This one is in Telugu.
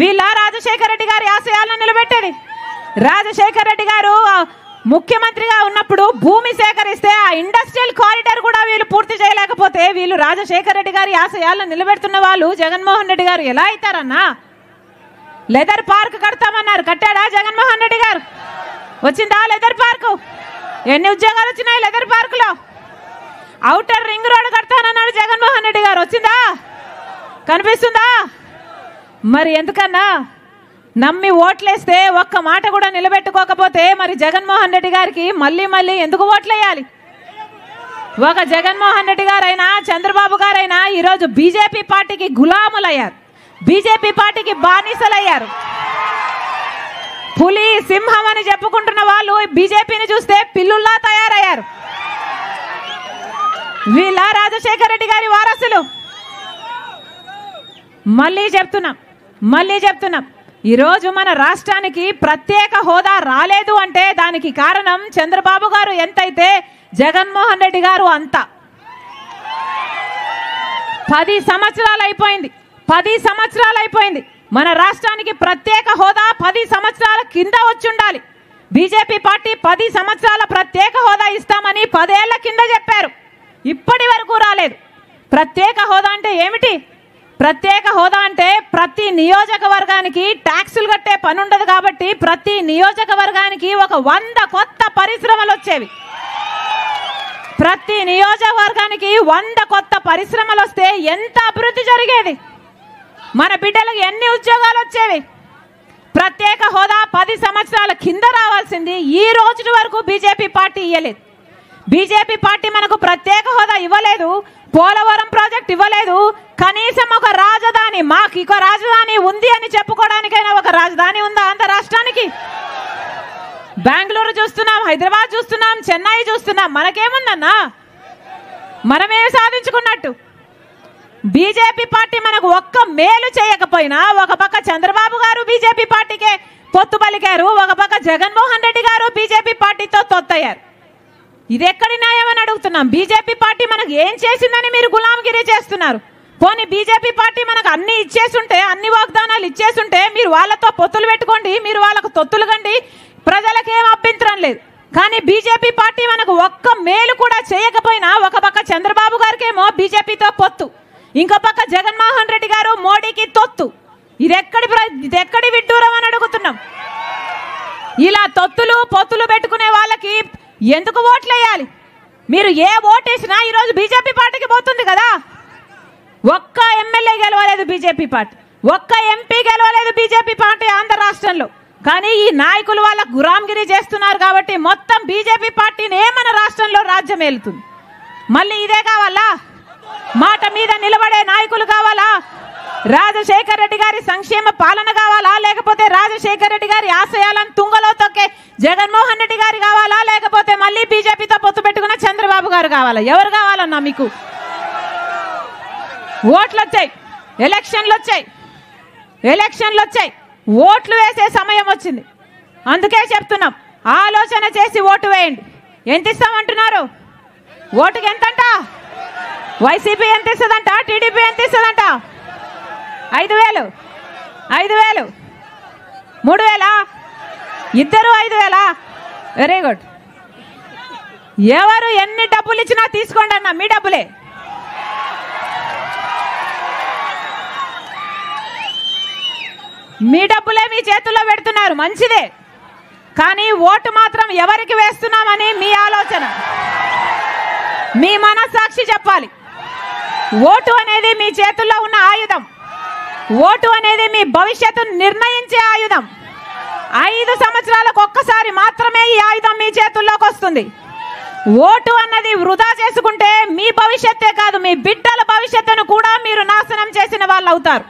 వీళ్ళ రాజశేఖర రెడ్డి గారి ఆశయాలను నిలబెట్టేది. రాజశేఖర రెడ్డి గారు ముఖ్యమంత్రిగా ఉన్నప్పుడు భూమి సేకరిస్తే ఆ ఇండస్ట్రియల్ కారిడార్ కూడా వీళ్ళు పూర్తి చేయలేకపోతే వీళ్ళు రాజశేఖర రెడ్డి గారి ఆశయాలను నిలబెడుతున్న వాళ్ళు జగన్మోహన్ రెడ్డి గారు ఎలా అవుతారన్నా? లెదర్ పార్క్ కడతామన్నారు, కట్టాడా జగన్మోహన్ రెడ్డి గారు? వచ్చిందా లెదర్ పార్కు? ఎన్ని ఉద్యోగాలు వచ్చినాయి లెదర్ పార్కులో? ఔటర్ రింగ్ రోడ్ కడతానన్నాడు జగన్మోహన్ రెడ్డి గారు, వచ్చిందా? కనిపిస్తుందా? మరి ఎందుకన్నా నమ్మి ఓట్లేస్తే ఒక్క మాట కూడా నిలబెట్టుకోకపోతే మరి జగన్మోహన్ రెడ్డి గారికి మళ్ళీ మళ్ళీ ఎందుకు ఓట్లేయాలి? ఒక జగన్మోహన్ రెడ్డి గారైనా చంద్రబాబు గారైనా ఈరోజు బీజేపీ పార్టీకి గులాములయ్యారు, బీజేపీ పార్టీకి బానిసలయ్యారు. పులి సింహం అని చెప్పుకుంటున్న వాళ్ళు బీజేపీని చూస్తే పిల్లుల్లా తయారయ్యారు. వీళ్ళ రాజశేఖర రెడ్డి గారి వారసులు. మళ్ళీ చెప్తున్నాం ఈరోజు మన రాష్ట్రానికి ప్రత్యేక హోదా రాలేదు అంటే దానికి కారణం చంద్రబాబు గారు ఎంతైతే జగన్మోహన్ రెడ్డి గారు అంత. 10 సంవత్సరాలు అయిపోయింది మన రాష్ట్రానికి ప్రత్యేక హోదా 10 సంవత్సరాల కింద వచ్చి ఉండాలి. బీజేపీ పార్టీ 10 సంవత్సరాల ప్రత్యేక హోదా ఇస్తామని 10 ఏళ్ల కింద చెప్పారు, ఇప్పటి వరకు రాలేదు. ప్రత్యేక హోదా అంటే ఏమిటి? ప్రత్యేక హోదా అంటే ప్రతి నియోజకవర్గానికి ట్యాక్సులు కట్టే పని ఉండదు కాబట్టి ప్రతి నియోజకవర్గానికి ఒక 100 కొత్త పరిశ్రమలు వచ్చేవి. ప్రతి నియోజకవర్గానికి 100 కొత్త పరిశ్రమలు వస్తే ఎంత అభివృద్ధి జరిగేది, మన బిడ్డలకు ఎన్ని ఉద్యోగాలు వచ్చేవి. ప్రత్యేక హోదా 10 సంవత్సరాల కింద రావాల్సింది ఈ రోజు వరకు బీజేపీ పార్టీ ఇవ్వలేదు. బీజేపీ పార్టీ మనకు ప్రత్యేక హోదా ఇవ్వలేదు, పోలవరం ప్రాజెక్ట్ ఇవ్వలేదు, కనీసం ఒక రాజధాని, మాకు ఇంకో రాజధాని ఉంది అని చెప్పుకోవడానికైనా ఒక రాజధాని ఉందా ఆంధ్ర రాష్ట్రానికి? బెంగళూరు చూస్తున్నాం, హైదరాబాద్ చూస్తున్నాం, చెన్నై చూస్తున్నాం, మనకేముందన్నా? మనమేమి సాధించుకున్నట్టు? బీజేపీ పార్టీ మనకు ఒక్క మేలు చేయకపోయినా ఒక పక్క చంద్రబాబు గారు బీజేపీ పార్టీకే పొత్తు పలికారు, ఒక పక్క జగన్మోహన్ రెడ్డి గారు బీజేపీ పార్టీతో తొత్తయ్యారు. ఇది ఎక్కడి న్యాయం అని అడుగుతున్నాం. బీజేపీ పార్టీ మనకు ఏం చేసిందని మీరు గులాంగిరి చేస్తున్నారు? పోనీ బీజేపీ పార్టీ మనకు అన్ని ఇచ్చేస్తుంటే, అన్ని వాగ్దానాలు ఇచ్చేస్తుంటే మీరు వాళ్ళతో పొత్తులు పెట్టుకోండి, మీరు వాళ్ళకు తొత్తులు కండి, ప్రజలకేం అభ్యంతరం లేదు. కానీ బీజేపీ పార్టీ మనకు ఒక్క మేలు కూడా చేయకపోయినా ఒక పక్క చంద్రబాబు గారికేమో బీజేపీతో పొత్తు, ఇంకో పక్క జగన్మోహన్ రెడ్డి గారు మోడీకి తొత్తు. ఇది ఎక్కడి విడ్డూరం అని అడుగుతున్నాం. ఇలా తొత్తులు పొత్తులు పెట్టుకునే వాళ్ళకి ఎందుకు ఓట్లేయాలి? మీరు ఏ ఓటేసినా ఈరోజు బీజేపీ పార్టీకి పోతుంది కదా. ఒక్క ఎమ్మెల్యే గెలవలేదు బీజేపీ పార్టీ, ఒక్క ఎంపీ గెలవలేదు బీజేపీ పార్టీ ఆంధ్ర రాష్ట్రంలో. కానీ ఈ నాయకులు వాళ్ళ గురాంగిరి చేస్తున్నారు కాబట్టి మొత్తం బీజేపీ పార్టీని మన రాష్ట్రంలో రాజ్యం ఏలుతుంది. మళ్ళీ ఇదే కావాలా? మాట మీద నిలబడే నాయకులు కావాలా? రాజశేఖర రెడ్డి గారి సంక్షేమ పాలన కావాలా? లేకపోతే రాజశేఖర రెడ్డి గారి ఆశయాలను తుంగలో తొక్కే జగన్మోహన్ రెడ్డి గారు కావాలా? లేకపోతే మళ్ళీ బీజేపీతో పొత్తు పెట్టుకున్న చంద్రబాబు గారు కావాలా? ఎవరు కావాలన్నా మీకు? ఓట్లు వచ్చాయి, ఎలక్షన్లు వచ్చాయి, ఓట్లు వేసే సమయం వచ్చింది. అందుకే చెప్తున్నాం, ఆలోచన చేసి ఓటు వేయండి. ఎంత ఇస్తామంటున్నారు? ఓటుకి ఎంతంట? వైసీపీ ఎంత ఇస్తుందంట? టీడీపీ ఎంత ఇస్తుందంట? 5,000, 3,000, ఇద్దరు 5,000. Very good. ఎవరు ఎన్ని డబ్బులు ఇచ్చినా తీసుకోండి అన్న, మీ డబ్బులే. మీ డబ్బులే మీ చేతుల్లో పెడుతున్నారు, మంచిదే. కానీ ఓటు మాత్రం ఎవరికి వేస్తున్నామని మీ ఆలోచన, మీ మనస్సాక్షి చెప్పాలి. ఓటు అనేది మీ చేతుల్లో ఉన్న ఆయుధం, ఓటు అనేది మీ భవిష్యత్తును నిర్ణయించే ఆయుధం. 5 సంవత్సరాలకు ఒక్కసారి మాత్రమే ఈ ఆయుధం మీ చేతుల్లోకి వస్తుంది. ఓటు అన్నది వృధా చేసుకుంటే మీ భవిష్యత్తే కాదు, మీ బిడ్డల భవిష్యత్తును కూడా మీరు నాశనం చేసిన వాళ్ళు అవుతారు.